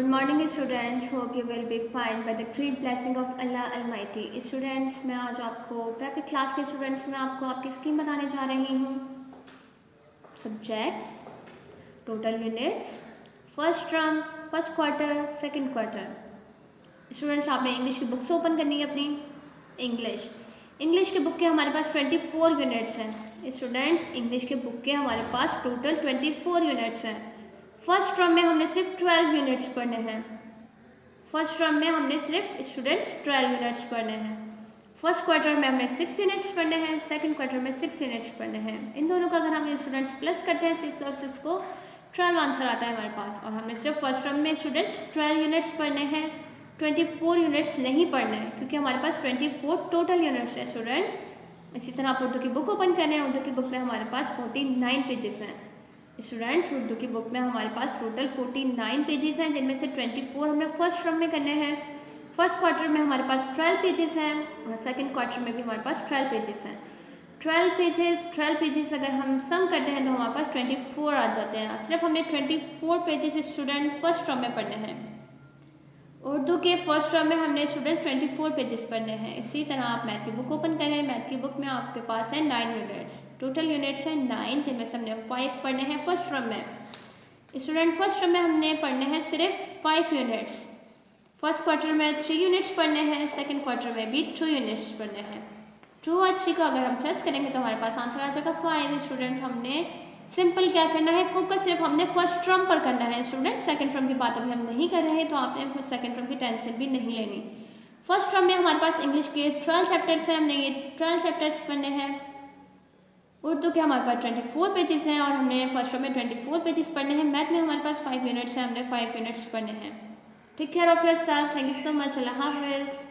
Good morning students, hope you will be fine by the great blessing of Allah Almighty. Students, मैं आज आपको prep class के students में आपको आपकी स्कीम बताने जा रही हूँ. Subjects, total units, first term, first quarter, second quarter. Students, आपने इंग्लिश की बुक्स ओपन करनी है अपनी. इंग्लिश के बुक के हमारे पास 24 यूनिट्स हैं. स्टूडेंट्स, इंग्लिश के बुक के हमारे पास टोटल 24 यूनिट्स हैं. फर्स्ट टर्म में हमने सिर्फ 12 यूनिट्स पढ़ने हैं. फर्स्ट टर्म में हमने सिर्फ स्टूडेंट्स 12 यूनिट्स पढ़ने हैं. फर्स्ट क्वार्टर में हमने 6 यूनिट्स पढ़ने हैं. सेकंड क्वार्टर में 6 यूनिट्स पढ़ने हैं. इन दोनों का अगर हम स्टूडेंट्स प्लस करते हैं 6 और 6 को 12 आंसर आता है हमारे पास. और हमने सिर्फ फर्स्ट टर्म में स्टूडेंट्स 12 यूनिट्स पढ़ने हैं, 24 यूनिट्स नहीं पढ़ने हैं क्योंकि हमारे पास 24 टोटल यूनिट्स है स्टूडेंट्स. इसी तरह आप उर्दू की बुक ओपन कर रहे हैं. उर्दू की बुक में हमारे पास 49 पेजेस हैं. स्टूडेंट्स, उर्दू की बुक में हमारे पास टोटल 49 पेजेस हैं, जिनमें से 24 हमें फर्स्ट टर्म में करने हैं. फर्स्ट क्वार्टर में हमारे पास 12 पेजेस हैं और सेकंड क्वार्टर में भी हमारे पास 12 पेजेस हैं. 12 पेजेस अगर हम सम करते हैं तो हमारे पास 24 आ जाते हैं. सिर्फ हमने 24 पेजेस स्टूडेंट फर्स्ट टर्म में पढ़ने हैं. उर्दू के फर्स्ट टर्म में हमने स्टूडेंट 24 पेजेस पढ़ने हैं. इसी तरह आप मैथ की बुक ओपन करें. मैथ की बुक में आपके पास है 9 यूनिट्स. टोटल यूनिट्स हैं 9, जिनमें से हमने 5 पढ़ने हैं फर्स्ट टर्म में. स्टूडेंट, फर्स्ट टर्म में हमने पढ़ने हैं सिर्फ 5 यूनिट्स. फर्स्ट क्वार्टर में 3 यूनिट्स पढ़ने हैं. सेकेंड क्वार्टर में भी 2 यूनिट्स पढ़ने हैं. 2 और 3 को अगर हम प्लस करेंगे तो हमारे पास आंसर आ जाएगा 5. स्टूडेंट, हमने सिंपल क्या करना है, फोकस सिर्फ हमने फर्स्ट टर्म पर करना है. स्टूडेंट, सेकंड टर्म की बात अभी हम नहीं कर रहे हैं तो आपने सेकंड टर्म की टेंशन भी नहीं लेनी. फर्स्ट टर्म में हमारे पास इंग्लिश के 12 चैप्टर्स हैं. हमने ये 12 चैप्टर्स पढ़ने हैं. उर्दू के हमारे पास 24 पेजेस हैं और हमने फर्स्ट टर्म में 24 पेजेस पढ़ने हैं. मैथ में हमारे पास 5 यूनिट्स हैं. हमने 5 यूनिट्स पढ़ने हैं. Take care of your self. Thank you so much. अल्लाह हाफिज़.